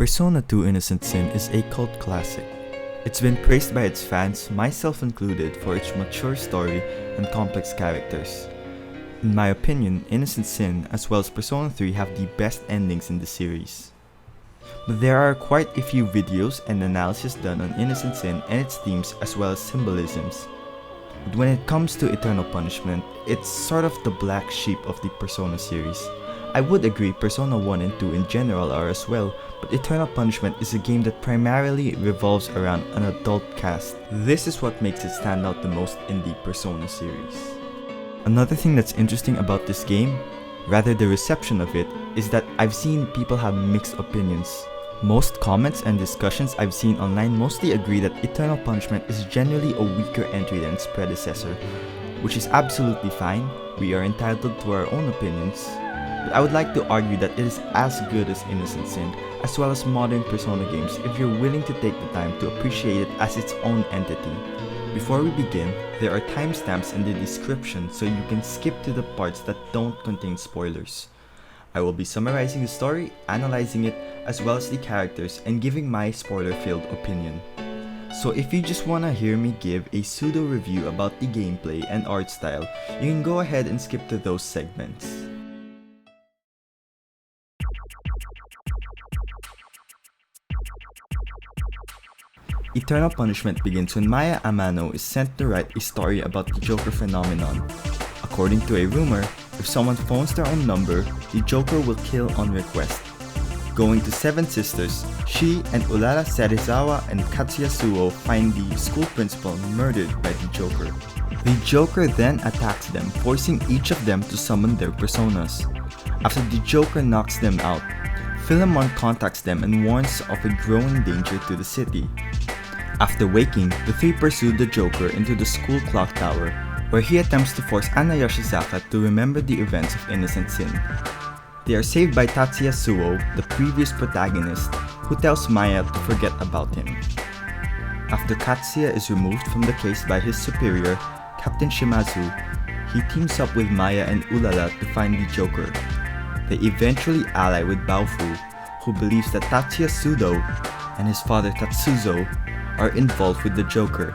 Persona 2 Innocent Sin is a cult classic. It's been praised by its fans, myself included, for its mature story and complex characters. In my opinion, Innocent Sin as well as Persona 3 have the best endings in the series. But there are quite a few videos and analysis done on Innocent Sin and its themes as well as symbolisms. But when it comes to Eternal Punishment, it's sort of the black sheep of the Persona series. I would agree Persona 1 and 2 in general are as well, but Eternal Punishment is a game that primarily revolves around an adult cast. This is what makes it stand out the most in the Persona series. Another thing that's interesting about this game, rather the reception of it, is that I've seen people have mixed opinions. Most comments and discussions I've seen online mostly agree that Eternal Punishment is generally a weaker entry than its predecessor, which is absolutely fine. We are entitled to our own opinions. But I would like to argue that it is as good as Innocent Sin, as well as modern Persona games if you're willing to take the time to appreciate it as its own entity. Before we begin, there are timestamps in the description so you can skip to the parts that don't contain spoilers. I will be summarizing the story, analyzing it, as well as the characters, and giving my spoiler-filled opinion. So if you just wanna hear me give a pseudo-review about the gameplay and art style, you can go ahead and skip to those segments. Eternal Punishment begins when Maya Amano is sent to write a story about the Joker phenomenon. According to a rumor, if someone phones their own number, the Joker will kill on request. Going to Seven Sisters, she and Ulala Serizawa and Katsuya Suou find the school principal murdered by the Joker. The Joker then attacks them, forcing each of them to summon their personas. After the Joker knocks them out, Philemon contacts them and warns of a growing danger to the city. After waking, the three pursue the Joker into the school clock tower, where he attempts to force Anna Yoshizaka to remember the events of Innocent Sin. They are saved by Tatsuya Suou, the previous protagonist, who tells Maya to forget about him. After Katsuya is removed from the case by his superior, Captain Shimazu, he teams up with Maya and Ulala to find the Joker. They eventually ally with Baofu, who believes that Tatsuya Suou and his father Tatsuzo are involved with the Joker.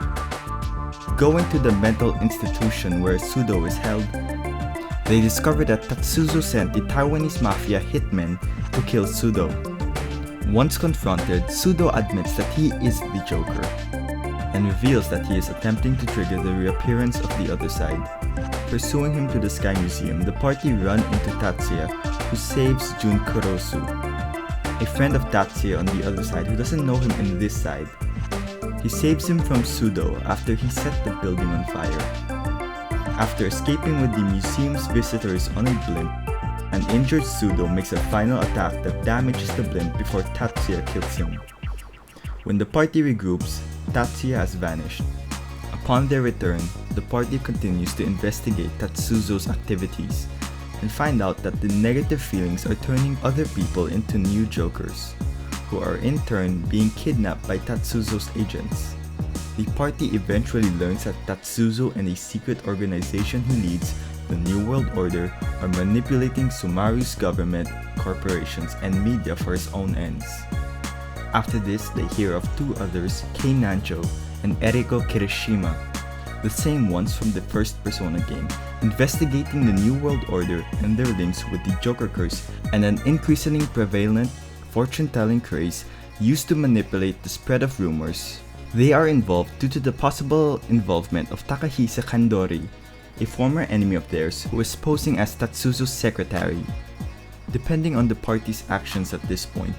Going to the mental institution where Sudo is held, they discover that Tatsuzo sent the Taiwanese mafia hitmen to kill Sudo. Once confronted, Sudo admits that he is the Joker, and reveals that he is attempting to trigger the reappearance of the other side. Pursuing him to the Sky Museum, the party run into Tatsuya, who saves Jun Kurosu, a friend of Tatsuya on the other side who doesn't know him in this side. He saves him from Sudo after he set the building on fire. After escaping with the museum's visitors on a blimp, an injured Sudo makes a final attack that damages the blimp before Tatsuya kills him. When the party regroups, Tatsuya has vanished. Upon their return, the party continues to investigate Tatsuzo's activities and find out that the negative feelings are turning other people into new Jokers, who are in turn being kidnapped by Tatsuzo's agents. The party eventually learns that Tatsuzo and a secret organization he leads, the New World Order, are manipulating Sumaru's government, corporations, and media for his own ends. After this, they hear of two others, Nanjo and Eriko Kirishima, the same ones from the first Persona game, investigating the New World Order and their links with the Joker curse and an increasingly prevalent fortune-telling craze used to manipulate the spread of rumors. They are involved due to the possible involvement of Takahisa Kandori, a former enemy of theirs who is posing as Tatsuzo's secretary. Depending on the party's actions at this point,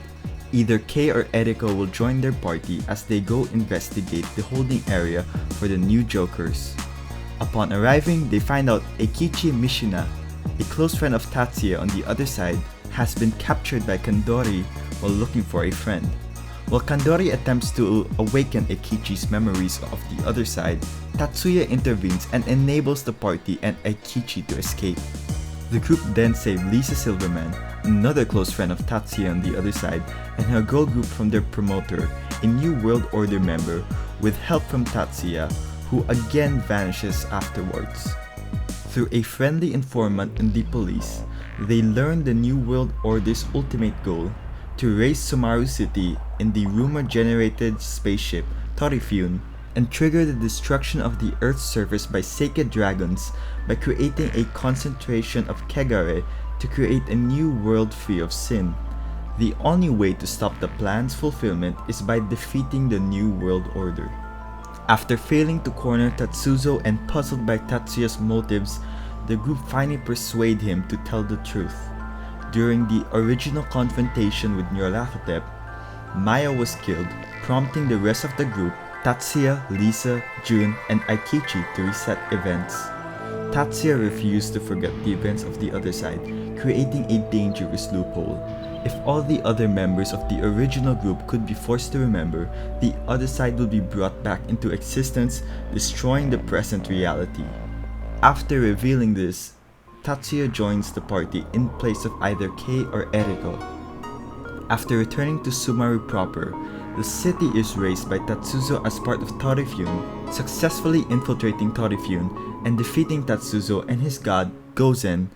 either Kei or Eriko will join their party as they go investigate the holding area for the new Jokers. Upon arriving, they find out Eikichi Mishina, a close friend of Tatsuya on the other side, has been captured by Kandori while looking for a friend. While Kandori attempts to awaken Eikichi's memories of the other side, Tatsuya intervenes and enables the party and Eikichi to escape. The group then save Lisa Silverman, another close friend of Tatsuya on the other side, and her girl group from their promoter, a New World Order member, with help from Tatsuya, who again vanishes afterwards. Through a friendly informant in the police, they learn the New World Order's ultimate goal, to raise Sumaru City in the rumor-generated spaceship Torifune and trigger the destruction of the Earth's surface by sacred dragons by creating a concentration of Kegare to create a new world free of sin. The only way to stop the plan's fulfillment is by defeating the New World Order. After failing to corner Tatsuya and puzzled by Tatsuya's motives, the group finally persuade him to tell the truth. During the original confrontation with Nyarlathotep, Maya was killed, prompting the rest of the group, Tatsuya, Lisa, Jun, and Aikichi to reset events. Tatsuya refused to forget the events of the other side, creating a dangerous loophole. If all the other members of the original group could be forced to remember, the other side will be brought back into existence, destroying the present reality. After revealing this, Tatsuya joins the party in place of either Kei or Eriko. After returning to Sumaru proper, the city is raised by Tatsuya as part of Torifune, successfully infiltrating Torifune and defeating Tatsuya and his god, Gozen,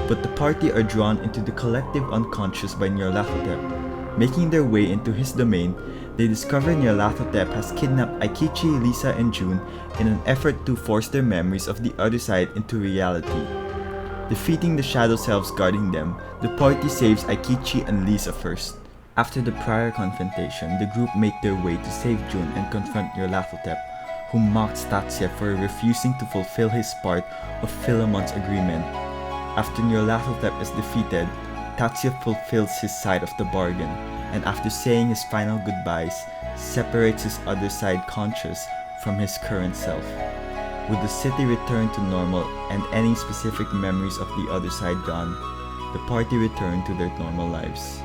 but the party are drawn into the collective unconscious by Nyarlathotep. Making their way into his domain, they discover Nyarlathotep has kidnapped Aikichi, Lisa, and Jun in an effort to force their memories of the other side into reality. Defeating the shadow selves guarding them, the party saves Aikichi and Lisa first. After the prior confrontation, the group make their way to save Jun and confront Nyarlathotep, who mocks Tatsuya for refusing to fulfill his part of Philemon's agreement. After Nyarlathotep is defeated, Tatsuya fulfills his side of the bargain, and after saying his final goodbyes, separates his other side conscious from his current self. With the city returned to normal and any specific memories of the other side gone, the party returned to their normal lives.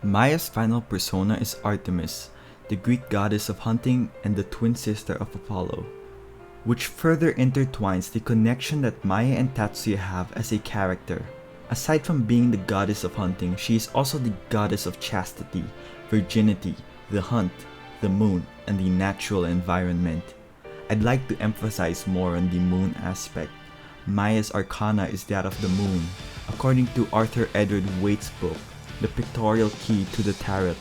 Maya's final persona is Artemis, the Greek goddess of hunting and the twin sister of Apollo, which further intertwines the connection that Maya and Tatsuya have as a character. Aside from being the goddess of hunting, she is also the goddess of chastity, virginity, the hunt, the moon, and the natural environment. I'd like to emphasize more on the moon aspect. Maya's arcana is that of the moon. According to Arthur Edward Waite's book, The Pictorial Key to the Tarot,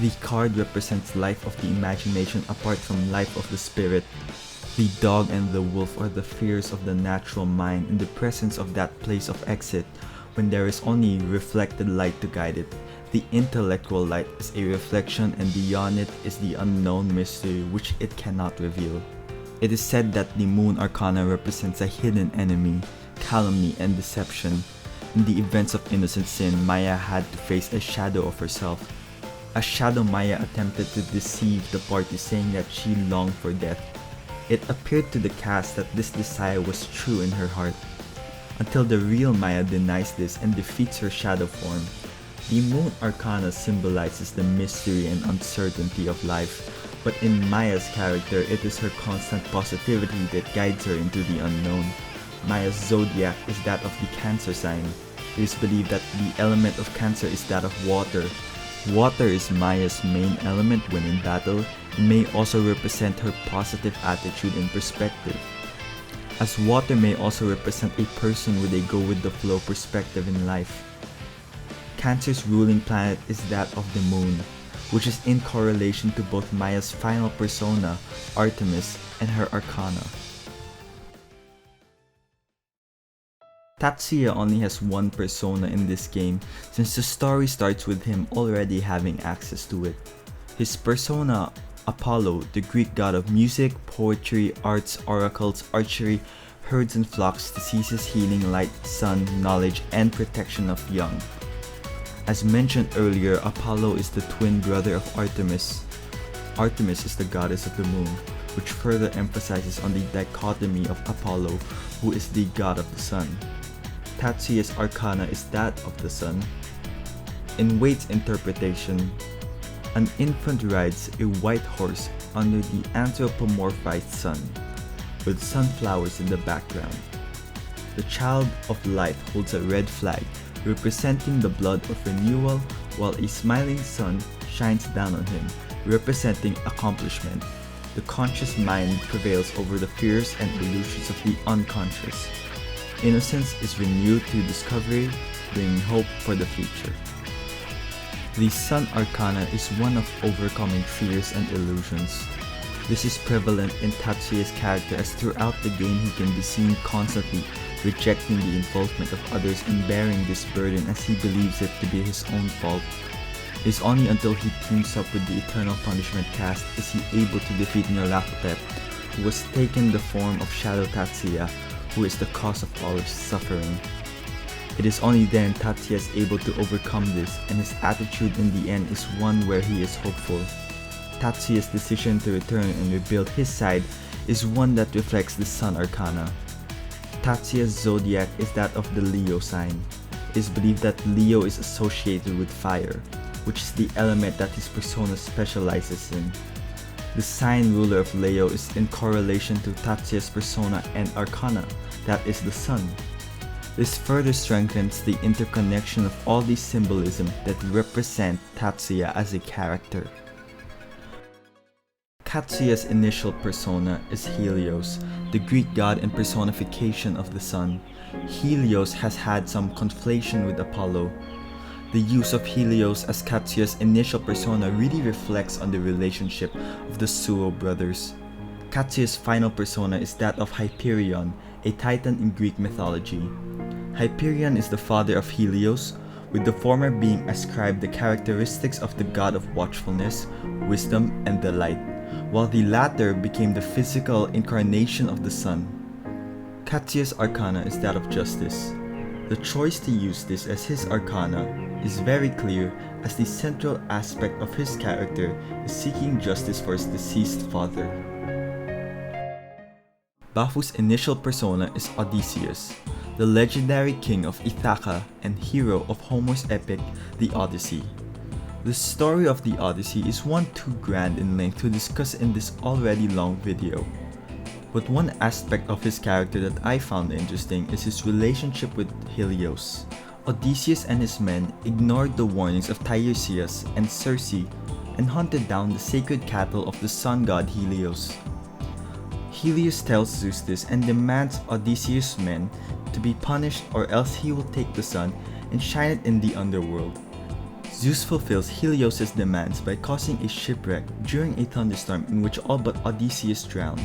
the card represents life of the imagination apart from life of the spirit. The dog and the wolf are the fears of the natural mind in the presence of that place of exit when there is only reflected light to guide it. The intellectual light is a reflection and beyond it is the unknown mystery which it cannot reveal. It is said that the moon arcana represents a hidden enemy, calumny and deception. In the events of innocent sin, Maya had to face a shadow of herself. As Shadow Maya attempted to deceive the party saying that she longed for death. It appeared to the cast that this desire was true in her heart, until the real Maya denies this and defeats her shadow form. The moon arcana symbolizes the mystery and uncertainty of life, but in Maya's character it is her constant positivity that guides her into the unknown. Maya's zodiac is that of the Cancer sign. It is believed that the element of Cancer is that of water. Water is Maya's main element when in battle and may also represent her positive attitude and perspective, as water may also represent a person with a go-with-the-flow perspective in life. Cancer's ruling planet is that of the moon, which is in correlation to both Maya's final persona, Artemis, and her arcana. Tatsuya only has one persona in this game since the story starts with him already having access to it. His persona, Apollo, the Greek god of music, poetry, arts, oracles, archery, herds and flocks, diseases, healing, light, sun, knowledge, and protection of young. As mentioned earlier, Apollo is the twin brother of Artemis. Artemis is the goddess of the moon, which further emphasizes on the dichotomy of Apollo, who is the god of the sun. Tatsuya's arcana is that of the sun. In Waite's interpretation, an infant rides a white horse under the anthropomorphized sun, with sunflowers in the background. The child of light holds a red flag, representing the blood of renewal, while a smiling sun shines down on him, representing accomplishment. the conscious mind prevails over the fears and illusions of the unconscious. Innocence is renewed through discovery, bringing hope for the future. The Sun Arcana is one of overcoming fears and illusions. This is prevalent in Tatsuya's character, as throughout the game he can be seen constantly rejecting the involvement of others and bearing this burden as he believes it to be his own fault. It is only until he teams up with the Eternal Punishment cast is he able to defeat Nyarlathotep, who has taken the form of Shadow Tatsuya, who is the cause of all his suffering. It is only then Tatsuya is able to overcome this, and his attitude in the end is one where he is hopeful. Tatsuya's decision to return and rebuild his side is one that reflects the Sun Arcana. Tatsuya's zodiac is that of the Leo sign. It is believed that Leo is associated with fire, which is the element that his persona specializes in. The sign ruler of Leo is in correlation to Tatsuya's persona and arcana, that is the sun. This further strengthens the interconnection of all these symbolism that represent Tatsuya as a character. Katsuya's initial persona is Helios, the Greek god and personification of the sun. Helios has had some conflation with Apollo. The use of Helios as Katsuya's initial persona really reflects on the relationship of the Suou brothers. Katsuya's final persona is that of Hyperion, a titan in Greek mythology. Hyperion is the father of Helios, with the former being ascribed the characteristics of the god of watchfulness, wisdom, and the light, while the latter became the physical incarnation of the sun. Katsuya's arcana is that of justice. The choice to use this as his arcana is very clear, as the central aspect of his character is seeking justice for his deceased father. Baofu's initial persona is Odysseus, the legendary king of Ithaca and hero of Homer's epic, The Odyssey. The story of the Odyssey is one too grand in length to discuss in this already long video. But one aspect of his character that I found interesting is his relationship with Helios. Odysseus and his men ignored the warnings of Tiresias and Circe and hunted down the sacred cattle of the sun god Helios. Helios tells Zeus this and demands Odysseus' men to be punished, or else he will take the sun and shine it in the underworld. Zeus fulfills Helios' demands by causing a shipwreck during a thunderstorm in which all but Odysseus drowned.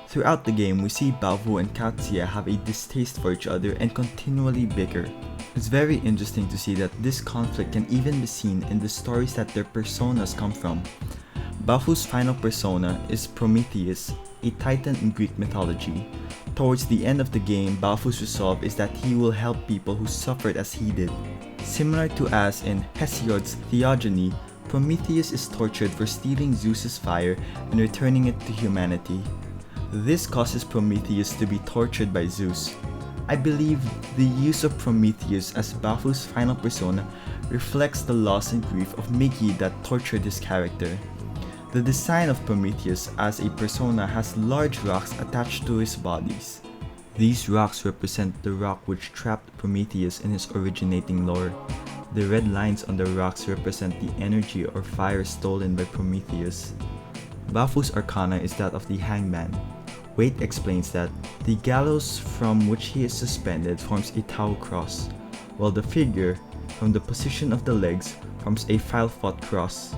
Throughout the game, we see Baofu and Katsuya have a distaste for each other and continually bicker. It's very interesting to see that this conflict can even be seen in the stories that their personas come from. Baofu's final persona is Prometheus, a titan in Greek mythology. Towards the end of the game, Baofu's resolve is that he will help people who suffered as he did. Similar to as in Hesiod's Theogony, Prometheus is tortured for stealing Zeus's fire and returning it to humanity. This causes Prometheus to be tortured by Zeus. I believe the use of Prometheus as Baofu's final persona reflects the loss and grief of Miki that tortured his character. The design of Prometheus as a persona has large rocks attached to his bodies. These rocks represent the rock which trapped Prometheus in his originating lore. The red lines on the rocks represent the energy or fire stolen by Prometheus. Baofu's arcana is that of the hangman. Waite explains that the gallows from which he is suspended forms a Tau cross, while the figure, from the position of the legs, forms a file-fought cross.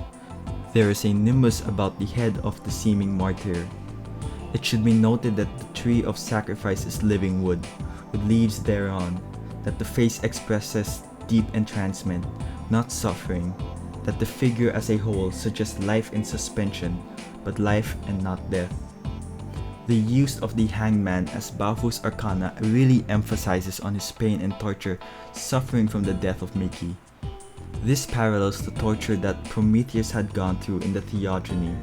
There is a nimbus about the head of the seeming martyr. It should be noted that the tree of sacrifice is living wood, with leaves thereon, that the face expresses deep entrancement, not suffering, that the figure as a whole suggests life in suspension, but life and not death. The use of the hangman as Baofu's arcana really emphasizes on his pain and torture suffering from the death of Miki. This parallels the torture that Prometheus had gone through in the Theogony.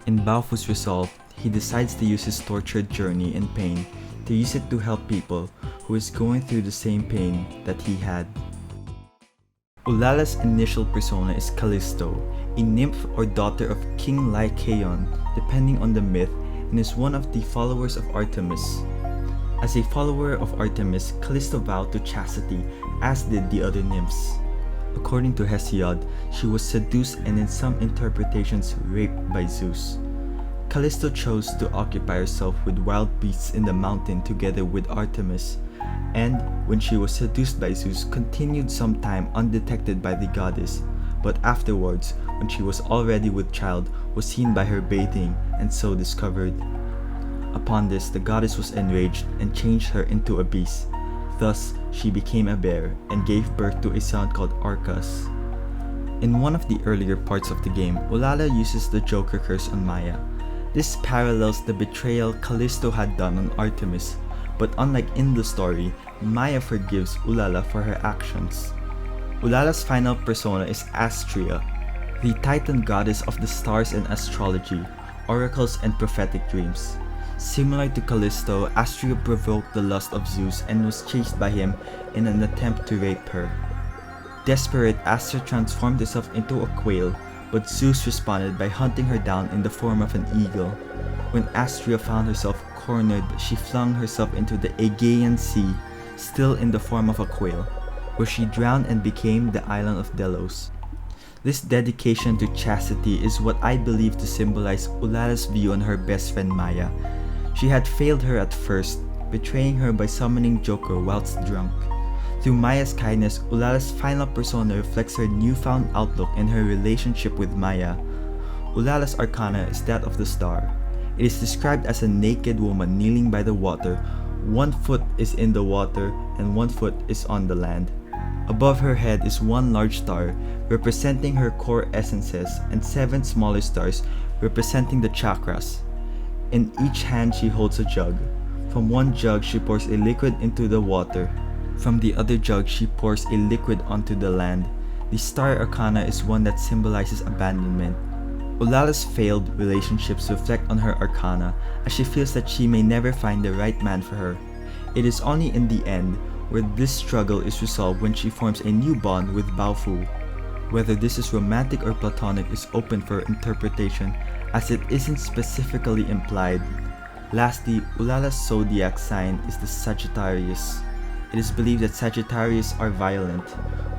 In Baofu's resolve, he decides to use his tortured journey and pain to use it to help people who is going through the same pain that he had. Ulala's initial persona is Callisto, a nymph or daughter of King Lycaon, depending on the myth, and is one of the followers of Artemis. As a follower of Artemis, Callisto vowed to chastity, as did the other nymphs. According to Hesiod, she was seduced and in some interpretations raped by Zeus. Callisto chose to occupy herself with wild beasts in the mountain together with Artemis, and when she was seduced by Zeus, continued some time undetected by the goddess, but afterwards, when she was already with child, was seen by her bathing and so discovered. Upon this, the goddess was enraged and changed her into a beast. Thus, she became a bear and gave birth to a son called Arcas. In one of the earlier parts of the game, Ulala uses the Joker curse on Maya. This parallels the betrayal Callisto had done on Artemis, but unlike in the story, Maya forgives Ulala for her actions. Ulala's final persona is Astrea, the Titan goddess of the stars and astrology, oracles and prophetic dreams. Similar to Callisto, Astrea provoked the lust of Zeus and was chased by him in an attempt to rape her. Desperate, Astrea transformed herself into a quail, but Zeus responded by hunting her down in the form of an eagle. When Astrea found herself cornered, she flung herself into the Aegean Sea, still in the form of a quail, where she drowned and became the island of Delos. This dedication to chastity is what I believe to symbolize Ulala's view on her best friend Maya. She had failed her at first, betraying her by summoning Joker whilst drunk. Through Maya's kindness, Ulala's final persona reflects her newfound outlook and her relationship with Maya. Ulala's arcana is that of the star. It is described as a naked woman kneeling by the water. One foot is in the water and one foot is on the land. Above her head is one large star, representing her core essences, and 7 smaller stars, representing the chakras. In each hand she holds a jug. From one jug she pours a liquid into the water. From the other jug she pours a liquid onto the land. The star arcana is one that symbolizes abandonment. Ulala's failed relationships reflect on her arcana, as she feels that she may never find the right man for her. It is only in the end where this struggle is resolved when she forms a new bond with Baofu. Whether this is romantic or platonic is open for interpretation, as it isn't specifically implied. Lastly, Ulala's zodiac sign is the Sagittarius. It is believed that Sagittarius are violent.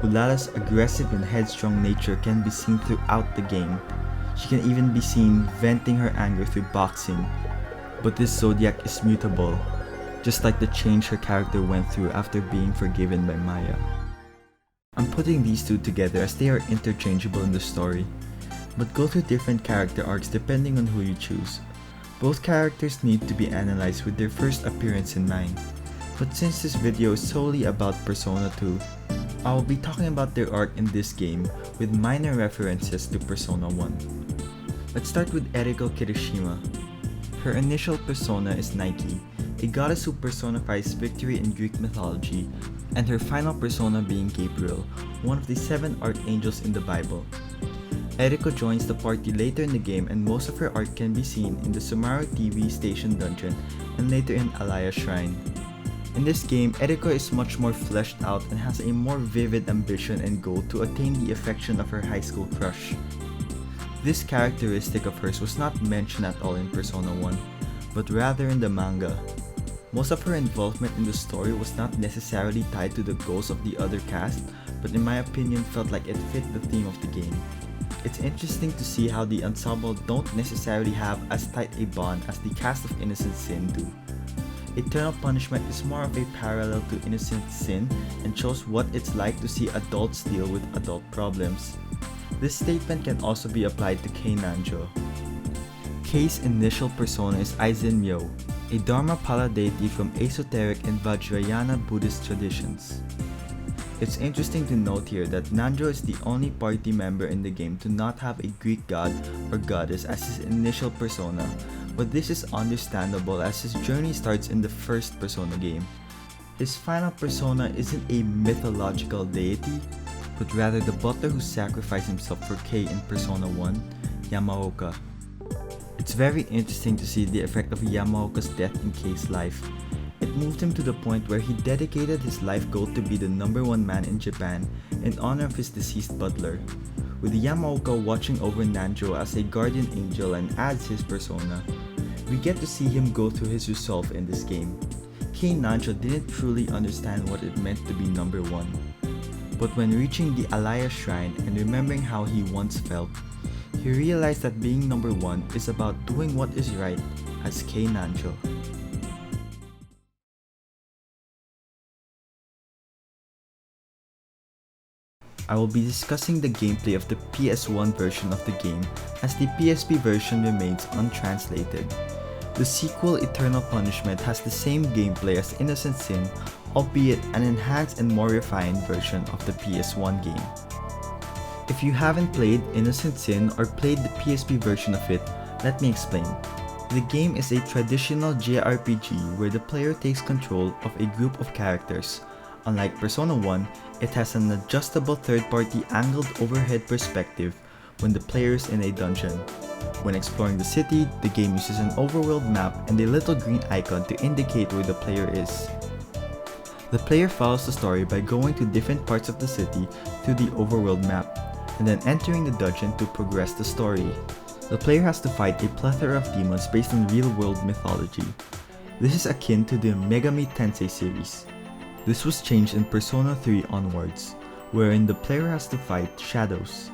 Ulala's aggressive and headstrong nature can be seen throughout the game. She can even be seen venting her anger through boxing. But this zodiac is mutable, just like the change her character went through after being forgiven by Maya. I'm putting these two together as they are interchangeable in the story, but go through different character arcs depending on who you choose. Both characters need to be analyzed with their first appearance in mind, but since this video is solely about Persona 2, I will be talking about their arc in this game with minor references to Persona 1. Let's start with Eriko Kirishima. Her initial persona is Nike, a goddess who personifies victory in Greek mythology, and her final persona being Gabriel, one of the 7 archangels in the Bible. Eriko joins the party later in the game, and most of her arc can be seen in the Sumaru TV station dungeon and later in Alaya Shrine. In this game, Eriko is much more fleshed out and has a more vivid ambition and goal to attain the affection of her high school crush. This characteristic of hers was not mentioned at all in Persona 1, but rather in the manga. Most of her involvement in the story was not necessarily tied to the goals of the other cast, but in my opinion felt like it fit the theme of the game. It's interesting to see how the ensemble don't necessarily have as tight a bond as the cast of Innocent Sin do. Eternal Punishment is more of a parallel to Innocent Sin and shows what it's like to see adults deal with adult problems. This statement can also be applied to Kei Nanjo. Kei's initial persona is Aizen Myo, a Dharmapala deity from esoteric and Vajrayana Buddhist traditions. It's interesting to note here that Nanjo is the only party member in the game to not have a Greek god or goddess as his initial persona, but this is understandable as his journey starts in the first Persona game. His final persona isn't a mythological deity, but rather the butler who sacrificed himself for Kei in Persona 1, Yamaoka. It's very interesting to see the effect of Yamaoka's death in Kei's life. It moved him to the point where he dedicated his life goal to be the #1 man in Japan in honor of his deceased butler. With Yamaoka watching over Nanjo as a guardian angel and adds his persona, we get to see him go through his resolve in this game. Kei Nanjo didn't truly understand what it meant to be #1. But when reaching the Alaya Shrine and remembering how he once felt, he realized that being number 1 is about doing what is right as Kei Nanjo. I will be discussing the gameplay of the PS1 version of the game as the PSP version remains untranslated. The sequel Eternal Punishment has the same gameplay as Innocent Sin, albeit an enhanced and more refined version of the PS1 game. If you haven't played Innocent Sin or played the PSP version of it, let me explain. The game is a traditional JRPG where the player takes control of a group of characters. Unlike Persona 1, it has an adjustable third-party angled overhead perspective when the player is in a dungeon. When exploring the city, the game uses an overworld map and a little green icon to indicate where the player is. The player follows the story by going to different parts of the city through the overworld map, and then entering the dungeon to progress the story. The player has to fight a plethora of demons based on real-world mythology. This is akin to the Megami Tensei series. This was changed in Persona 3 onwards, wherein the player has to fight shadows.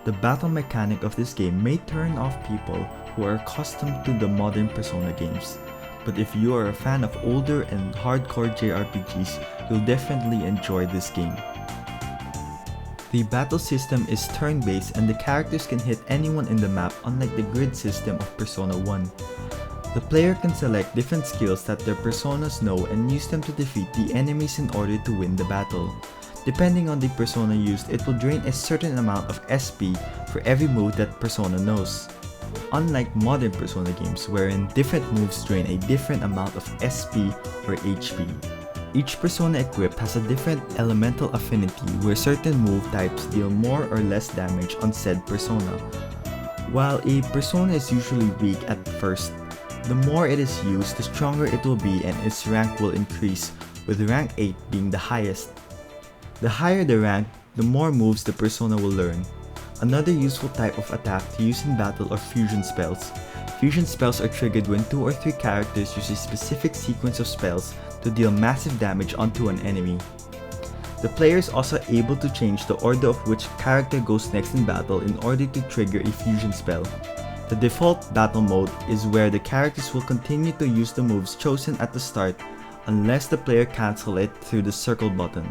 The battle mechanic of this game may turn off people who are accustomed to the modern Persona games, but if you are a fan of older and hardcore JRPGs, you'll definitely enjoy this game. The battle system is turn-based and the characters can hit anyone in the map, unlike the grid system of Persona 1. The player can select different skills that their personas know and use them to defeat the enemies in order to win the battle. Depending on the persona used, it will drain a certain amount of SP for every move that persona knows. Unlike modern Persona games wherein different moves drain a different amount of SP or HP. Each persona equipped has a different elemental affinity where certain move types deal more or less damage on said persona. While a persona is usually weak at first, the more it is used, the stronger it will be and its rank will increase, with rank 8 being the highest. The higher the rank, the more moves the persona will learn. Another useful type of attack to use in battle are fusion spells. Fusion spells are triggered when 2 or 3 characters use a specific sequence of spells to deal massive damage onto an enemy. The player is also able to change the order of which character goes next in battle in order to trigger a fusion spell. The default battle mode is where the characters will continue to use the moves chosen at the start unless the player cancels it through the circle button.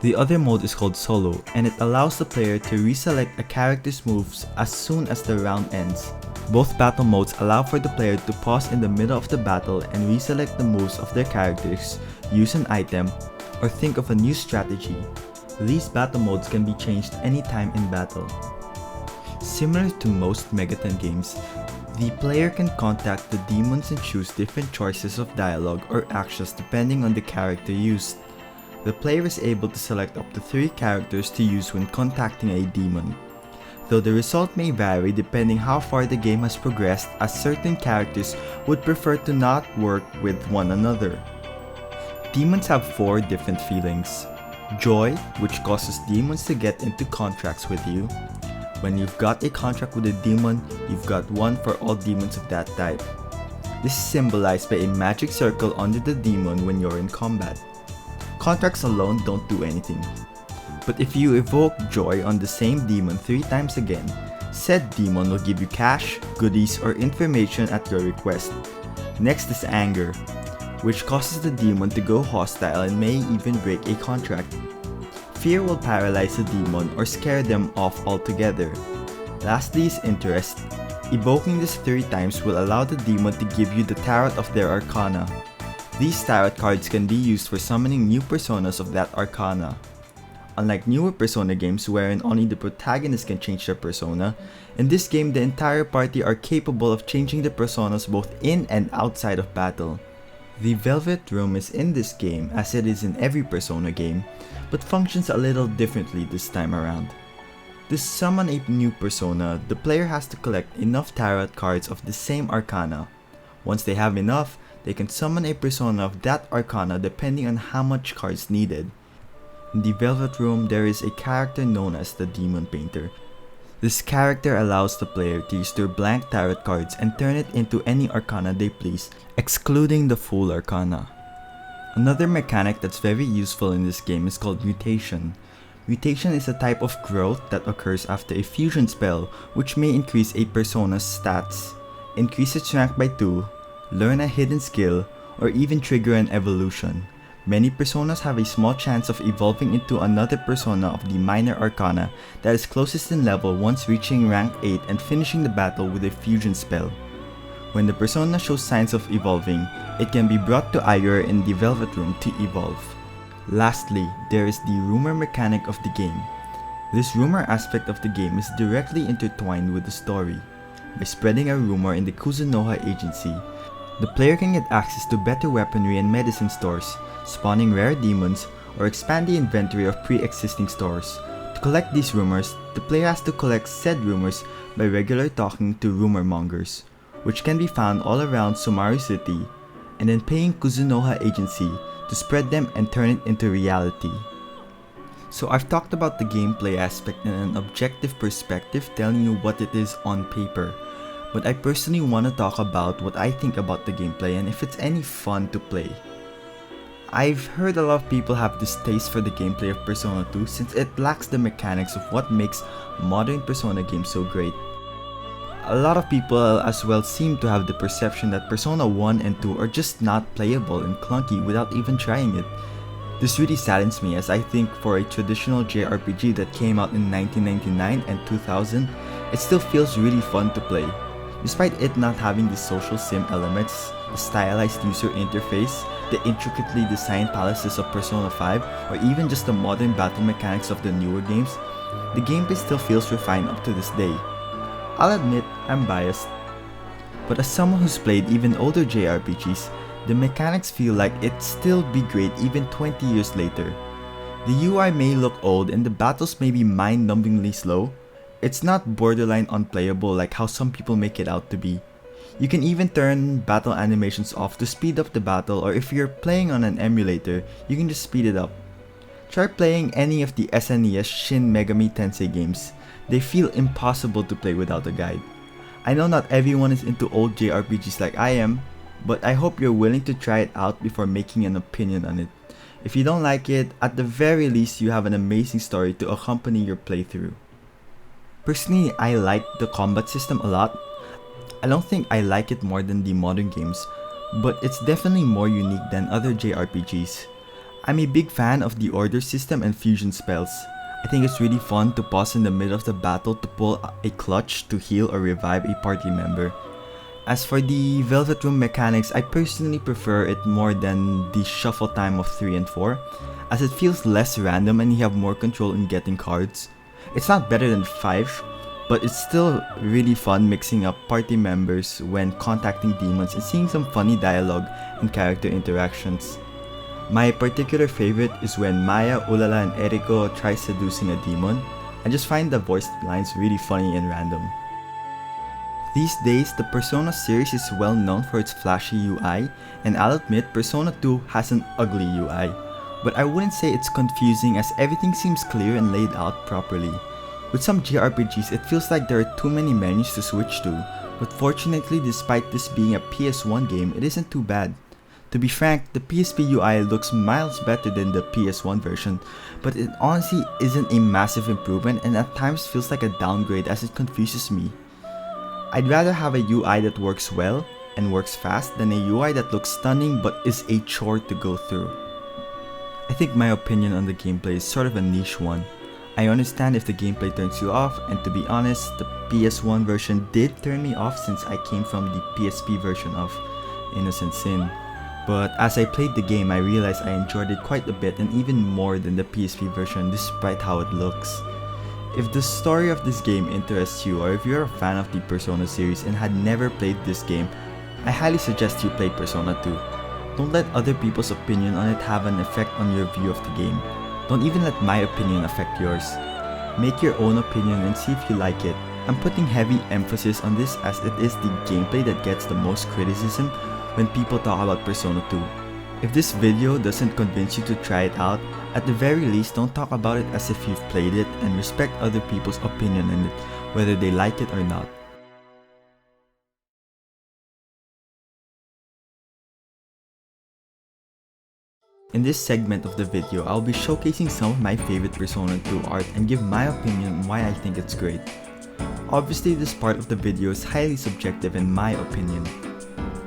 The other mode is called solo, and it allows the player to reselect a character's moves as soon as the round ends. Both battle modes allow for the player to pause in the middle of the battle and reselect the moves of their characters, use an item, or think of a new strategy. These battle modes can be changed anytime in battle. Similar to most Megaten games, the player can contact the demons and choose different choices of dialogue or actions depending on the character used. The player is able to select up to 3 characters to use when contacting a demon, though the result may vary depending how far the game has progressed, as certain characters would prefer to not work with one another. Demons have 4 different feelings. Joy, which causes demons to get into contracts with you. When you've got a contract with a demon, you've got one for all demons of that type. This is symbolized by a magic circle under the demon when you're in combat. Contracts alone don't do anything. But if you evoke joy on the same demon 3 times again, said demon will give you cash, goodies, or information at your request. Next is anger, which causes the demon to go hostile and may even break a contract. Fear will paralyze the demon or scare them off altogether. Lastly is interest. Evoking this 3 times will allow the demon to give you the tarot of their arcana. These tarot cards can be used for summoning new personas of that arcana. Unlike newer Persona games wherein only the protagonist can change their persona, in this game the entire party are capable of changing the personas both in and outside of battle. The Velvet Room is in this game as it is in every Persona game, but functions a little differently this time around. To summon a new persona, the player has to collect enough tarot cards of the same arcana. Once they have enough, they can summon a persona of that arcana depending on how much cards needed. In the Velvet Room, there is a character known as the Demon Painter. This character allows the player to use their blank tarot cards and turn it into any arcana they please, excluding the full arcana. Another mechanic that's very useful in this game is called mutation. Mutation is a type of growth that occurs after a fusion spell, which may increase a persona's stats, increase its rank by 2, learn a hidden skill, or even trigger an evolution. Many personas have a small chance of evolving into another persona of the minor arcana that is closest in level once reaching rank 8 and finishing the battle with a fusion spell. When the persona shows signs of evolving, it can be brought to Aiur in the Velvet Room to evolve. Lastly, there is the rumor mechanic of the game. This rumor aspect of the game is directly intertwined with the story. By spreading a rumor in the Kuzunoha agency, the player can get access to better weaponry and medicine stores, spawning rare demons, or expand the inventory of pre-existing stores. To collect these rumors, the player has to collect said rumors by regularly talking to rumor mongers, which can be found all around Sumaru City, and then paying Kuzunoha agency to spread them and turn it into reality. So I've talked about the gameplay aspect in an objective perspective, telling you what it is on paper. But I personally want to talk about what I think about the gameplay and if it's any fun to play. I've heard a lot of people have distaste for the gameplay of Persona 2 since it lacks the mechanics of what makes modern Persona games so great. A lot of people as well seem to have the perception that Persona 1 and 2 are just not playable and clunky without even trying it. This really saddens me, as I think for a traditional JRPG that came out in 1999 and 2000, it still feels really fun to play. Despite it not having the social sim elements, the stylized user interface, the intricately designed palaces of Persona 5, or even just the modern battle mechanics of the newer games, the gameplay still feels refined up to this day. I'll admit, I'm biased, but as someone who's played even older JRPGs, the mechanics feel like it'd still be great even 20 years later. The UI may look old and the battles may be mind-numbingly slow. It's not borderline unplayable like how some people make it out to be. You can even turn battle animations off to speed up the battle, or if you're playing on an emulator, you can just speed it up. Try playing any of the SNES Shin Megami Tensei games. They feel impossible to play without a guide. I know not everyone is into old JRPGs like I am, but I hope you're willing to try it out before making an opinion on it. If you don't like it, at the very least you have an amazing story to accompany your playthrough. Personally, I like the combat system a lot. I don't think I like it more than the modern games, but it's definitely more unique than other JRPGs. I'm a big fan of the order system and fusion spells. I think it's really fun to pause in the middle of the battle to pull a clutch to heal or revive a party member. As for the Velvet Room mechanics, I personally prefer it more than the shuffle time of 3 and 4, as it feels less random and you have more control in getting cards. It's not better than 5, but it's still really fun mixing up party members when contacting demons and seeing some funny dialogue and character interactions. My particular favorite is when Maya, Ulala, and Eriko try seducing a demon. I just find the voiced lines really funny and random. These days, the Persona series is well known for its flashy UI, and I'll admit Persona 2 has an ugly UI. But I wouldn't say it's confusing, as everything seems clear and laid out properly. With some JRPGs, it feels like there are too many menus to switch to, but fortunately, despite this being a PS1 game, it isn't too bad. To be frank, the PSP UI looks miles better than the PS1 version, but it honestly isn't a massive improvement and at times feels like a downgrade as it confuses me. I'd rather have a UI that works well and works fast than a UI that looks stunning but is a chore to go through. I think my opinion on the gameplay is sort of a niche one. I understand if the gameplay turns you off, and to be honest, the PS1 version did turn me off since I came from the PSP version of Innocent Sin. But as I played the game, I realized I enjoyed it quite a bit and even more than the PSP version despite how it looks. If the story of this game interests you, or if you're a fan of the Persona series and had never played this game, I highly suggest you play Persona 2. Don't let other people's opinion on it have an effect on your view of the game. Don't even let my opinion affect yours. Make your own opinion and see if you like it. I'm putting heavy emphasis on this as it is the gameplay that gets the most criticism when people talk about Persona 2. If this video doesn't convince you to try it out, at the very least don't talk about it as if you've played it, and respect other people's opinion on it, whether they like it or not. In this segment of the video, I'll be showcasing some of my favorite Persona 2 art and give my opinion on why I think it's great. Obviously, this part of the video is highly subjective in my opinion.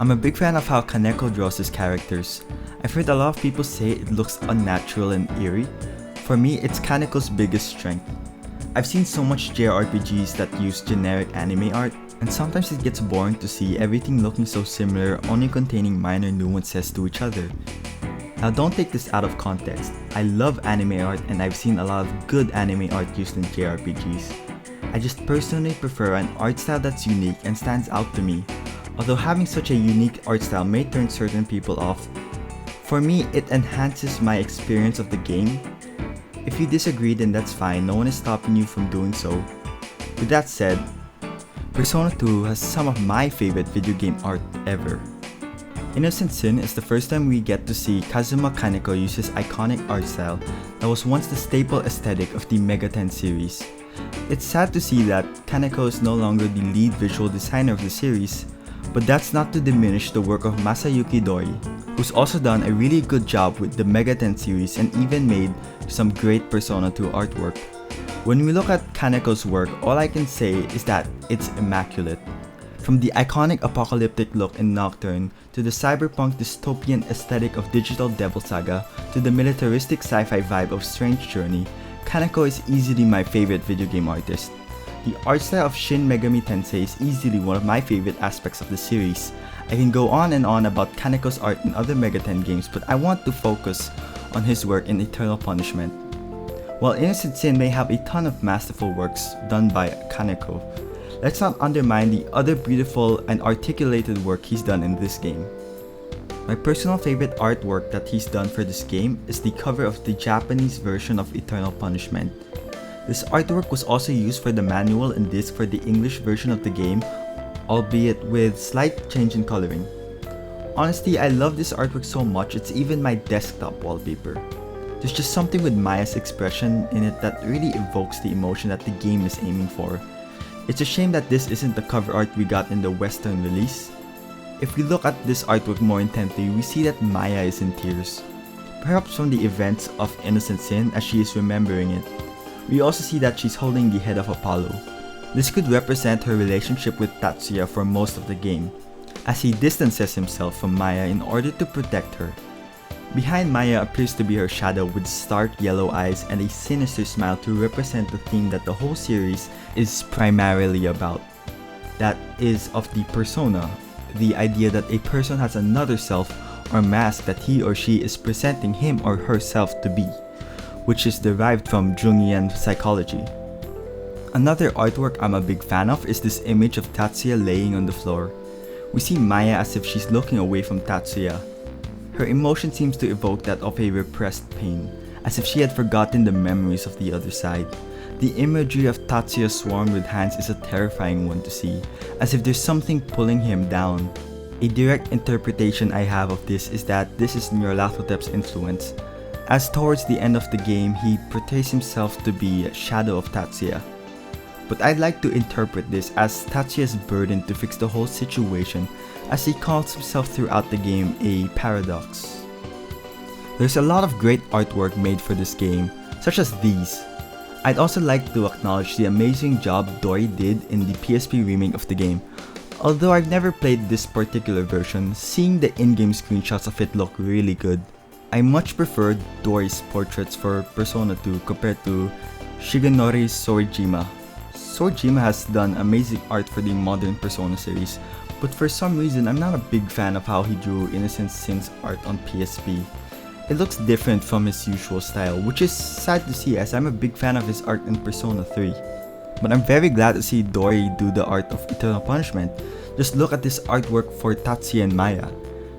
I'm a big fan of how Kaneko draws his characters. I've heard a lot of people say it looks unnatural and eerie. For me, it's Kaneko's biggest strength. I've seen so much JRPGs that use generic anime art, and sometimes it gets boring to see everything looking so similar, only containing minor nuances to each other. Now don't take this out of context. I love anime art and I've seen a lot of good anime art used in JRPGs. I just personally prefer an art style that's unique and stands out to me. Although having such a unique art style may turn certain people off, for me it enhances my experience of the game. If you disagree, then that's fine, no one is stopping you from doing so. With that said, Persona 2 has some of my favorite video game art ever. Innocent Sin is the first time we get to see Kazuma Kaneko use his iconic art style that was once the staple aesthetic of the Megaten series. It's sad to see that Kaneko is no longer the lead visual designer of the series, but that's not to diminish the work of Masayuki Doi, who's also done a really good job with the Megaten series and even made some great Persona 2 artwork. When we look at Kaneko's work, all I can say is that it's immaculate. From the iconic apocalyptic look in Nocturne, to the cyberpunk dystopian aesthetic of Digital Devil Saga, to the militaristic sci-fi vibe of Strange Journey, Kaneko is easily my favorite video game artist. The art style of Shin Megami Tensei is easily one of my favorite aspects of the series. I can go on and on about Kaneko's art in other Megaten games, but I want to focus on his work in Eternal Punishment. While Innocent Sin may have a ton of masterful works done by Kaneko, let's not undermine the other beautiful and articulated work he's done in this game. My personal favorite artwork that he's done for this game is the cover of the Japanese version of Eternal Punishment. This artwork was also used for the manual and disc for the English version of the game, albeit with slight change in coloring. Honestly, I love this artwork so much it's even my desktop wallpaper. There's just something with Maya's expression in it that really evokes the emotion that the game is aiming for. It's a shame that this isn't the cover art we got in the Western release. If we look at this artwork more intently, we see that Maya is in tears. Perhaps from the events of Innocent Sin as she is remembering it. We also see that she's holding the head of Apollo. This could represent her relationship with Tatsuya for most of the game, as he distances himself from Maya in order to protect her. Behind Maya appears to be her shadow with stark yellow eyes and a sinister smile to represent the theme that the whole series is primarily about. That is of the persona, the idea that a person has another self or mask that he or she is presenting him or herself to be, which is derived from Jungian psychology. Another artwork I'm a big fan of is this image of Tatsuya laying on the floor. We see Maya as if she's looking away from Tatsuya. Her emotion seems to evoke that of a repressed pain, as if she had forgotten the memories of the other side. The imagery of Tatsuya swarmed with hands is a terrifying one to see, as if there's something pulling him down. A direct interpretation I have of this is that this is Nyarlathotep's influence, as towards the end of the game he portrays himself to be a shadow of Tatsuya. But I'd like to interpret this as Tatsuya's burden to fix the whole situation, as he calls himself throughout the game a paradox. There's a lot of great artwork made for this game, such as these. I'd also like to acknowledge the amazing job Doi did in the PSP remake of the game. Although I've never played this particular version, seeing the in-game screenshots of it look really good. I much prefer Doi's portraits for Persona 2 compared to Shigenori Sorajima. Sorajima has done amazing art for the modern Persona series, but for some reason I'm not a big fan of how he drew Innocent Sin's art on PSP. It looks different from his usual style, which is sad to see as I'm a big fan of his art in Persona 3. But I'm very glad to see Doi do the art of Eternal Punishment. Just look at this artwork for Tatsuya and Maya.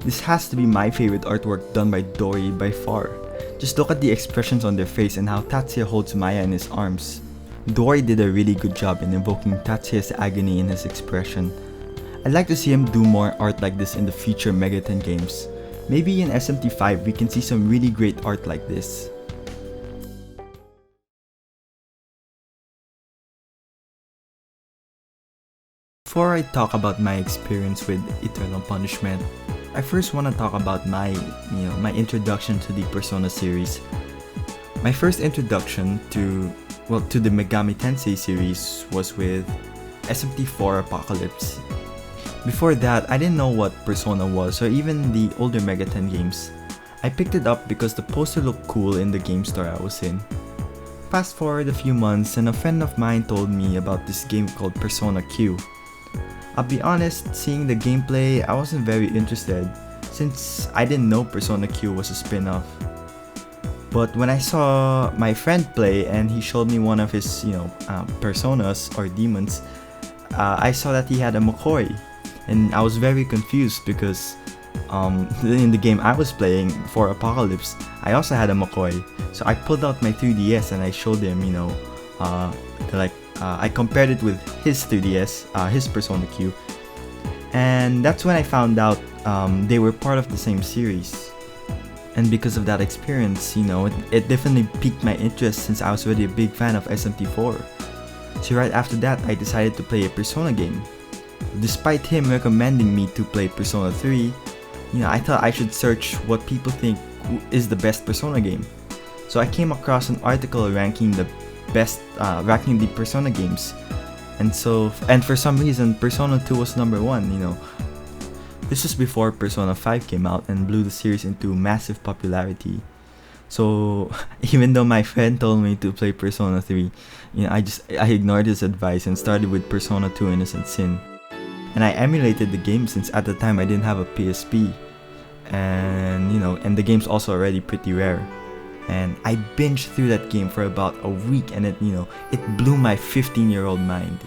This has to be my favorite artwork done by Doi by far. Just look at the expressions on their face and how Tatsuya holds Maya in his arms. Doi did a really good job in evoking Tatsuya's agony in his expression. I'd like to see him do more art like this in the future Megaten games. Maybe in SMT5 we can see some really great art like this. Before I talk about my experience with Eternal Punishment, I first want to talk about my introduction to the Persona series. My first introduction to the Megami Tensei series was with SMT4 Apocalypse. Before that, I didn't know what Persona was or even the older Megaten games. I picked it up because the poster looked cool in the game store I was in. Fast forward a few months and a friend of mine told me about this game called Persona Q. I'll be honest, seeing the gameplay, I wasn't very interested since I didn't know Persona Q was a spin-off. But when I saw my friend play and he showed me one of his, personas or demons, I saw that he had a McCoy, and I was very confused because in the game I was playing for Apocalypse, I also had a McCoy. So I pulled out my 3DS and I showed him, I compared it with his 3DS, his Persona Q, and that's when I found out they were part of the same series. And because of that experience, it definitely piqued my interest since I was already a big fan of SMT4. So right after that, I decided to play a Persona game. Despite him recommending me to play Persona 3, I thought I should search what people think is the best Persona game. So I came across an article ranking the Persona games, and for some reason Persona 2 was number 1. This was before Persona 5 came out and blew the series into massive popularity. So even though my friend told me to play Persona 3, I ignored his advice and started with Persona 2 Innocent Sin. And I emulated the game since at the time I didn't have a PSP, and the game's also already pretty rare. And I binged through that game for about a week, and it blew my 15-year-old mind.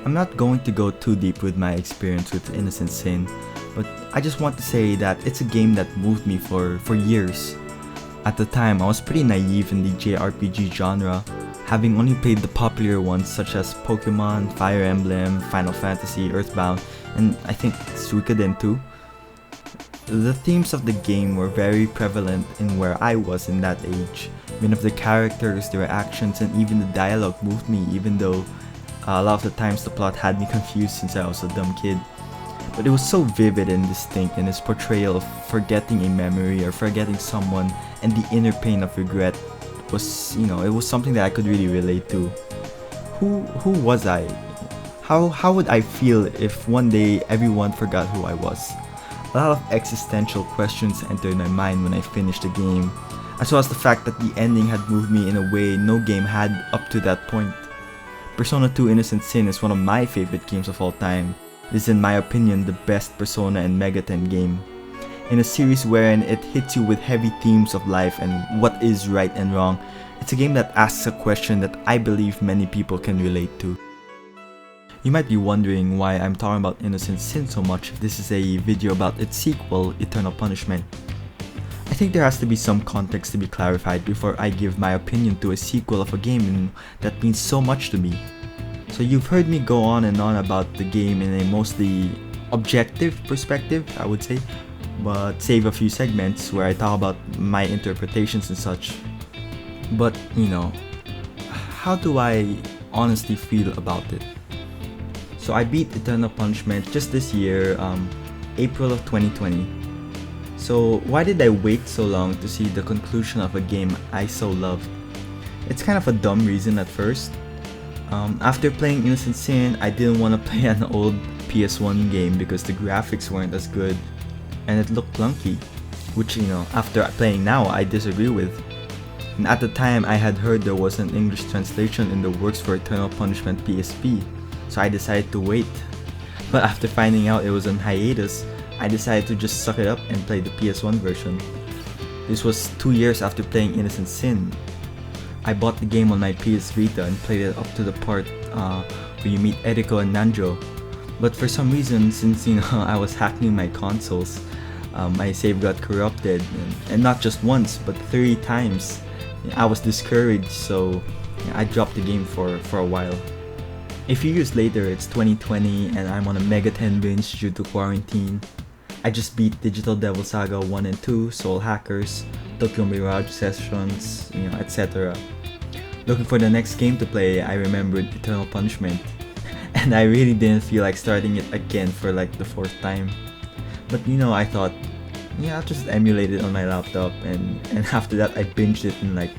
I'm not going to go too deep with my experience with Innocent Sin, but I just want to say that it's a game that moved me for years. At the time, I was pretty naive in the JRPG genre, having only played the popular ones such as Pokemon, Fire Emblem, Final Fantasy, Earthbound, and I think Suikoden too. The themes of the game were very prevalent in where I was in that age. Many of the characters, their actions, and even the dialogue moved me, even though a lot of the times the plot had me confused since I was a dumb kid. But it was so vivid and distinct in its portrayal of forgetting a memory or forgetting someone, and the inner pain of regret was, it was something that I could really relate to. Who was I? How would I feel if one day everyone forgot who I was? A lot of existential questions entered my mind when I finished the game, as well as the fact that the ending had moved me in a way no game had up to that point. Persona 2 Innocent Sin is one of my favorite games of all time. It is in my opinion the best Persona and Megaten game. In a series wherein it hits you with heavy themes of life and what is right and wrong, it's a game that asks a question that I believe many people can relate to. You might be wondering why I'm talking about Innocent Sin so much if this is a video about its sequel, Eternal Punishment. I think there has to be some context to be clarified before I give my opinion to a sequel of a game that means so much to me. So you've heard me go on and on about the game in a mostly objective perspective, I would say, but save a few segments where I talk about my interpretations and such. But, how do I honestly feel about it? So I beat Eternal Punishment just this year, April of 2020. So why did I wait so long to see the conclusion of a game I so loved? It's kind of a dumb reason at first. After playing Innocent Sin, I didn't want to play an old PS1 game because the graphics weren't as good and it looked clunky, which after playing now I disagree with. And at the time I had heard there was an English translation in the works for Eternal Punishment PSP, so I decided to wait. But after finding out it was on hiatus, I decided to just suck it up and play the PS1 version. This was 2 years after playing Innocent Sin. I bought the game on my PS Vita and played it up to the part where you meet Eriko and Nanjo. But for some reason, since I was hacking my consoles, my save got corrupted, and not just once but 3 times. I was discouraged, so I dropped the game for a while. A few years later, it's 2020 and I'm on a Megaten binge due to quarantine. I just beat Digital Devil Saga 1 and 2, Soul Hackers, Tokyo Mirage Sessions, etc. Looking for the next game to play, I remembered Eternal Punishment, and I really didn't feel like starting it again for like the 4th time. But I thought, yeah, I'll just emulate it on my laptop, and after that I binged it in like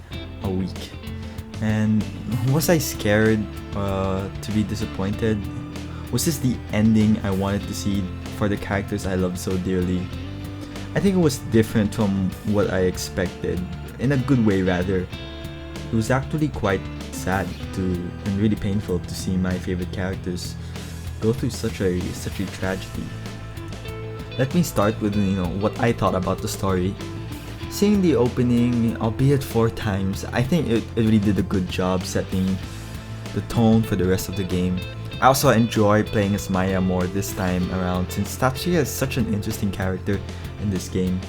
a week. And was I scared to be disappointed? Was this the ending I wanted to see for the characters I love so dearly? I think it was different from what I expected, in a good way rather. It was actually quite sad and really painful to see my favorite characters go through such a tragedy. Let me start with what I thought about the story. Seeing the opening, albeit 4 times, I think it really did a good job setting the tone for the rest of the game. I also enjoy playing as Maya more this time around, since Tatsuya is such an interesting character in this game.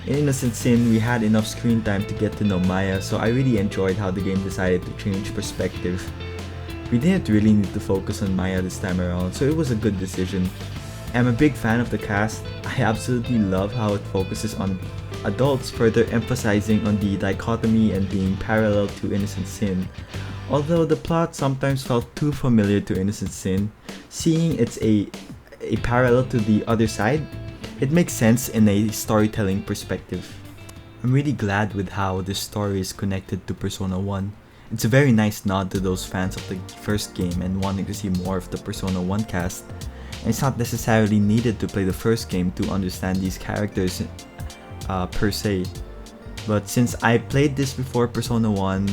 In Innocent Sin, we had enough screen time to get to know Maya, so I really enjoyed how the game decided to change perspective. We didn't really need to focus on Maya this time around, so it was a good decision. I'm a big fan of the cast. I absolutely love how it focuses on adults, further emphasizing on the dichotomy and being parallel to Innocent Sin. Although the plot sometimes felt too familiar to Innocent Sin, seeing it's a parallel to the other side, it makes sense in a storytelling perspective. I'm really glad with how this story is connected to Persona 1. It's a very nice nod to those fans of the first game and wanting to see more of the Persona 1 cast. And it's not necessarily needed to play the first game to understand these characters per se. But since I played this before Persona 1,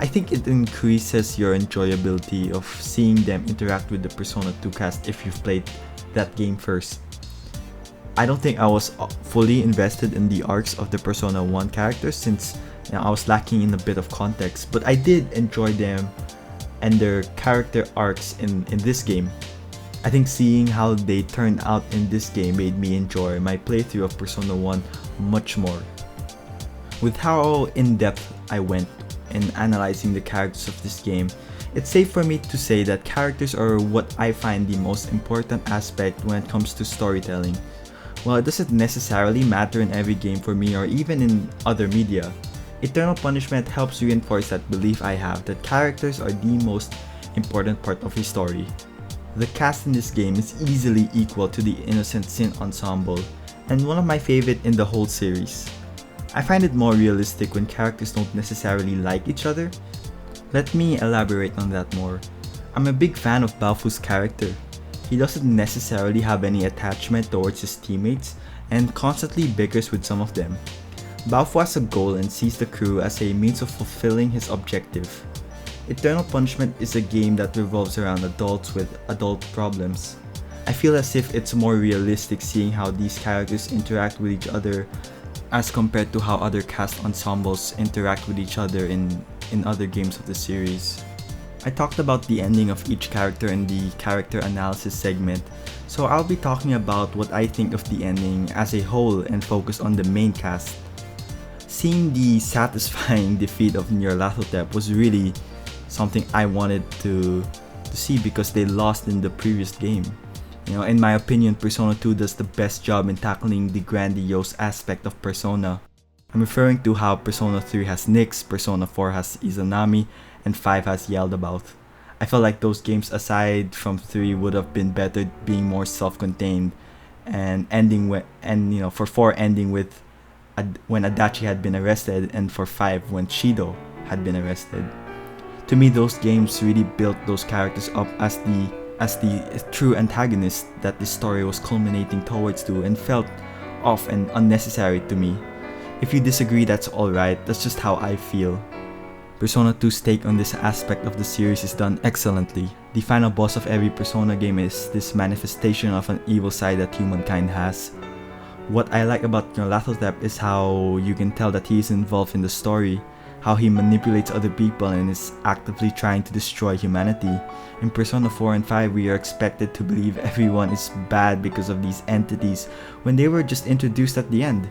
I think it increases your enjoyability of seeing them interact with the Persona 2 cast if you've played that game first. I don't think I was fully invested in the arcs of the Persona 1 characters since I was lacking in a bit of context, but I did enjoy them and their character arcs in this game. I think seeing how they turned out in this game made me enjoy my playthrough of Persona 1 much more. With how in-depth I went in analyzing the characters of this game, it's safe for me to say that characters are what I find the most important aspect when it comes to storytelling. While it doesn't necessarily matter in every game for me or even in other media, Eternal Punishment helps reinforce that belief I have that characters are the most important part of a story. The cast in this game is easily equal to the Innocent Sin ensemble, and one of my favorite in the whole series. I find it more realistic when characters don't necessarily like each other. Let me elaborate on that more. I'm a big fan of Baofu's character. He doesn't necessarily have any attachment towards his teammates and constantly bickers with some of them. Baofu has a goal and sees the crew as a means of fulfilling his objective. Eternal Punishment is a game that revolves around adults with adult problems. I feel as if it's more realistic seeing how these characters interact with each other as compared to how other cast ensembles interact with each other in other games of the series. I talked about the ending of each character in the character analysis segment, so I'll be talking about what I think of the ending as a whole and focus on the main cast. Seeing the satisfying defeat of Nyarlathotep was really something I wanted to see because they lost in the previous game. In my opinion, Persona 2 does the best job in tackling the grandiose aspect of Persona. I'm referring to how Persona 3 has Nyx, Persona 4 has Izanami, and 5 has Yaldabaoth. I felt like those games aside from 3 would have been better being more self-contained and ending with, for 4 ending with when Adachi had been arrested and for 5 when Shido had been arrested. To me, those games really built those characters up as the true antagonist that the story was culminating towards to and felt off and unnecessary to me. If you disagree, that's alright, that's just how I feel. Persona 2's take on this aspect of the series is done excellently. The final boss of every Persona game is this manifestation of an evil side that humankind has. What I like about Nyarlathotep is how you can tell that he is involved in the story, how he manipulates other people and is actively trying to destroy humanity. In Persona 4 and 5, we are expected to believe everyone is bad because of these entities when they were just introduced at the end.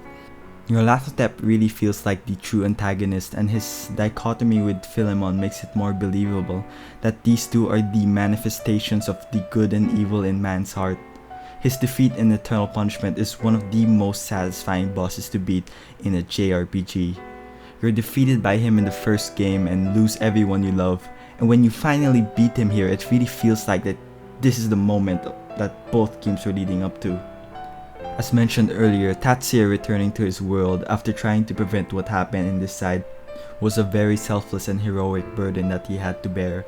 Nyarlathotep really feels like the true antagonist, and his dichotomy with Philemon makes it more believable that these two are the manifestations of the good and evil in man's heart. His defeat in Eternal Punishment is one of the most satisfying bosses to beat in a JRPG. You're defeated by him in the first game and lose everyone you love, and when you finally beat him here, it really feels like that this is the moment that both games were leading up to. As mentioned earlier, Tatsuya returning to his world after trying to prevent what happened in this side was a very selfless and heroic burden that he had to bear.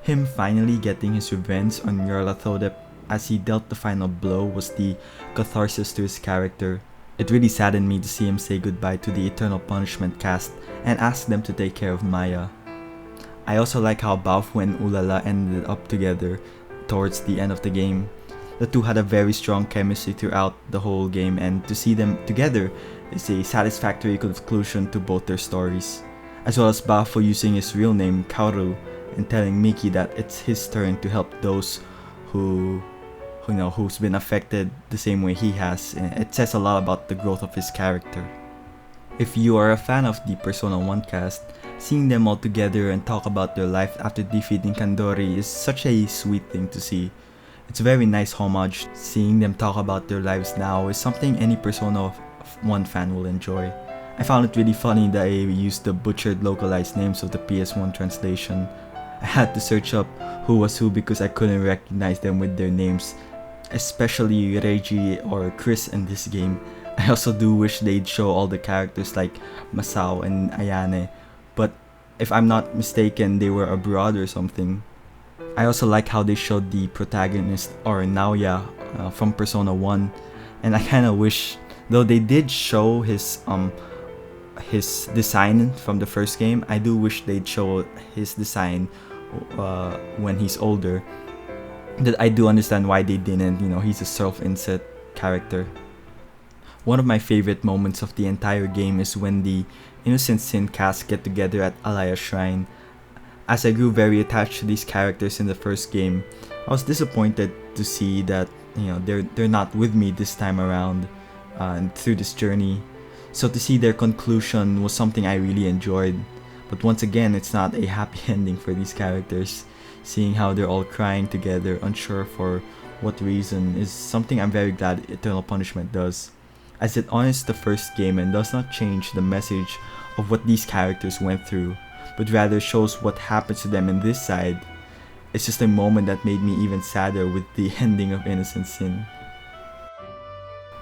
Him finally getting his revenge on Nyarlathotep as he dealt the final blow was the catharsis to his character. It really saddened me to see him say goodbye to the Eternal Punishment cast and ask them to take care of Maya. I also like how Baofu and Ulala ended up together towards the end of the game. The two had a very strong chemistry throughout the whole game, and to see them together is a satisfactory conclusion to both their stories. As well as Baofu using his real name, Kaoru, and telling Miki that it's his turn to help those who's been affected the same way he has. It says a lot about the growth of his character. If you are a fan of the Persona 1 cast, seeing them all together and talk about their life after defeating Kandori is such a sweet thing to see. It's a very nice homage. Seeing them talk about their lives now is something any Persona 1 fan will enjoy. I found it really funny that I used the butchered localized names of the PS1 translation. I had to search up who was who because I couldn't recognize them with their names, especially Reiji or Chris in this game. I also do wish they'd show all the characters like Masao and Ayane, but if I'm not mistaken, they were abroad or something. I also like how they showed the protagonist, or Naoya, from Persona 1, and I kinda wish, though they did show his design from the first game, I do wish they'd show his design when he's older. That I do understand why they didn't, he's a self-insert character. One of my favorite moments of the entire game is when the Innocent Sin cast get together at Alaya Shrine. As I grew very attached to these characters in the first game, I was disappointed to see that they're not with me this time around through this journey. So to see their conclusion was something I really enjoyed. But once again, it's not a happy ending for these characters. Seeing how they're all crying together, unsure for what reason, is something I'm very glad Eternal Punishment does, as it honors the first game and does not change the message of what these characters went through, but rather shows what happens to them in this side. It's just a moment that made me even sadder with the ending of Innocent Sin.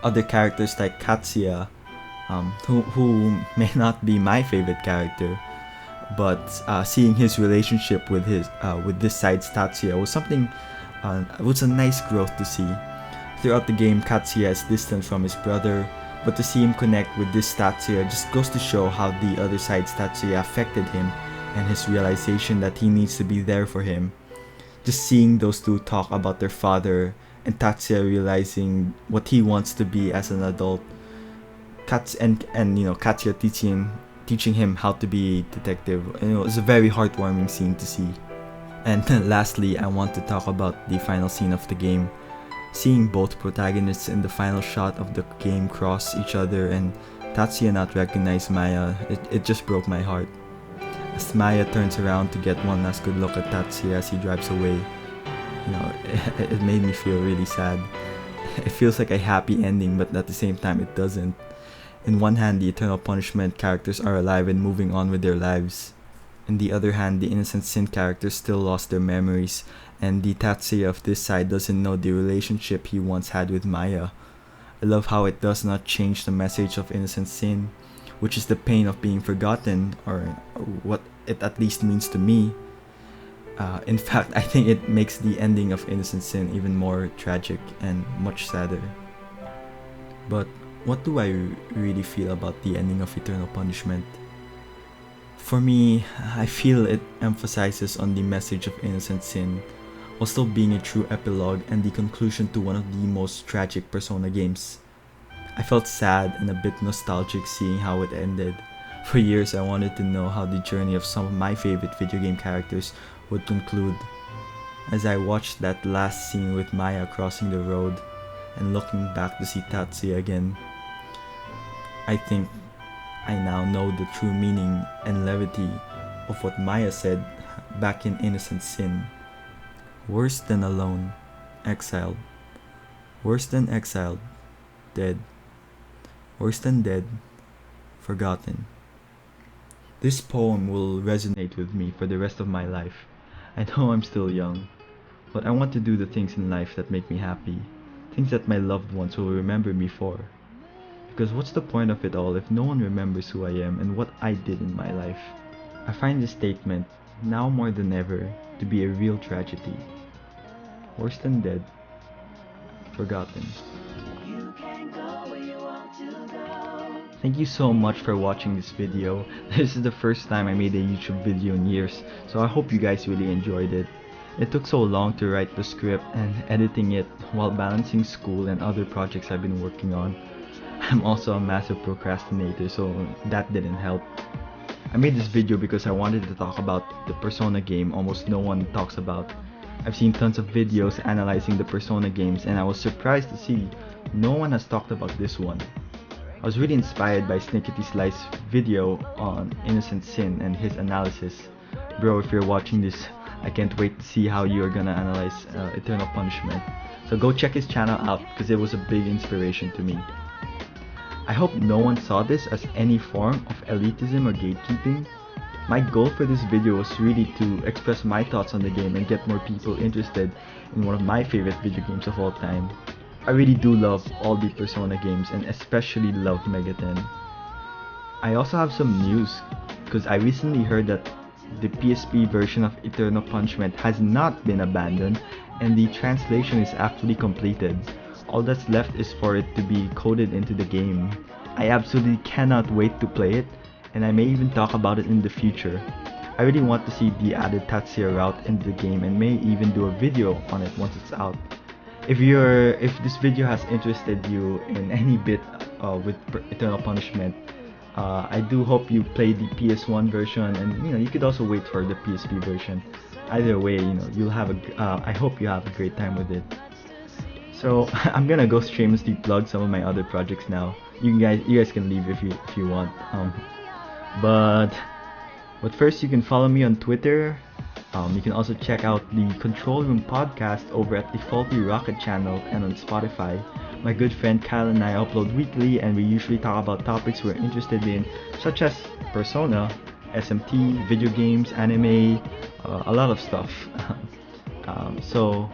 Other characters like Katsuya, who may not be my favorite character, but seeing his relationship with this side's Tatsuya was something. It was a nice growth to see. Throughout the game, Katsuya is distant from his brother, but to see him connect with this Tatsuya just goes to show how the other side's Tatsuya affected him and his realization that he needs to be there for him. Just seeing those two talk about their father and Tatsuya realizing what he wants to be as an adult, Katsuya teaching him how to be a detective. It was a very heartwarming scene to see. And lastly, I want to talk about the final scene of the game. Seeing both protagonists in the final shot of the game cross each other and Tatsuya not recognize Maya, it just broke my heart. As Maya turns around to get one last good look at Tatsuya as he drives away, it made me feel really sad. It feels like a happy ending, but at the same time it doesn't. In one hand, the Eternal Punishment characters are alive and moving on with their lives. In the other hand, the Innocent Sin characters still lost their memories, and the Tatsuya of this side doesn't know the relationship he once had with Maya. I love how it does not change the message of Innocent Sin, which is the pain of being forgotten, or what it at least means to me. In fact, I think it makes the ending of Innocent Sin even more tragic and much sadder. But what do I really feel about the ending of Eternal Punishment? For me, I feel it emphasizes on the message of Innocent Sin, while still being a true epilogue and the conclusion to one of the most tragic Persona games. I felt sad and a bit nostalgic seeing how it ended. For years I wanted to know how the journey of some of my favorite video game characters would conclude. As I watched that last scene with Maya crossing the road and looking back to see Tatsuya again, I think I now know the true meaning and levity of what Maya said back in Innocent Sin. Worse than alone, exiled. Worse than exiled, dead. Worse than dead, forgotten. This poem will resonate with me for the rest of my life. I know I'm still young, but I want to do the things in life that make me happy, things that my loved ones will remember me for. Because what's the point of it all if no one remembers who I am and what I did in my life? I find this statement, now more than ever, to be a real tragedy. Worse than dead, forgotten. Thank you so much for watching this video. This is the first time I made a YouTube video in years, so I hope you guys really enjoyed it. It took so long to write the script and editing it while balancing school and other projects I've been working on. I'm also a massive procrastinator, so that didn't help. I made this video because I wanted to talk about the Persona game almost no one talks about. I've seen tons of videos analyzing the Persona games and I was surprised to see no one has talked about this one. I was really inspired by Snickety Slice's video on Innocent Sin and his analysis. Bro, if you're watching this, I can't wait to see how you're gonna analyze Eternal Punishment. So go check his channel out because it was a big inspiration to me. I hope no one saw this as any form of elitism or gatekeeping. My goal for this video was really to express my thoughts on the game and get more people interested in one of my favorite video games of all time. I really do love all the Persona games and especially love Megaten. I also have some news because I recently heard that the PSP version of Eternal Punishment has not been abandoned and the translation is actually completed. All that's left is for it to be coded into the game. I absolutely cannot wait to play it, and I may even talk about it in the future. I really want to see the added Tatsuya route in the game and may even do a video on it once it's out. If this video has interested you in any bit with Eternal Punishment, I do hope you play the PS1 version, and you could also wait for the PSP version. Either way, you'll have I hope you have a great time with it. So I'm gonna go shamelessly plug some of my other projects now. You guys can leave if you want. But first you can follow me on Twitter. You can also check out the Control Room podcast over at the Faulty Rocket channel and on Spotify. My good friend Kyle and I upload weekly and we usually talk about topics we're interested in, such as Persona, SMT, video games, anime, a lot of stuff. So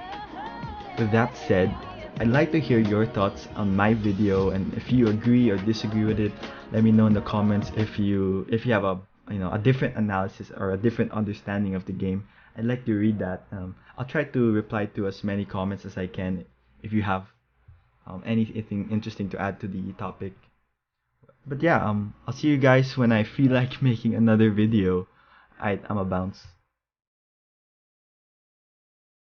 with that said, I'd like to hear your thoughts on my video, and if you agree or disagree with it, let me know in the comments. If you have a different analysis or a different understanding of the game, I'd like to read that. I'll try to reply to as many comments as I can if you have anything interesting to add to the topic. But yeah, I'll see you guys when I feel like making another video. I'm a bounce.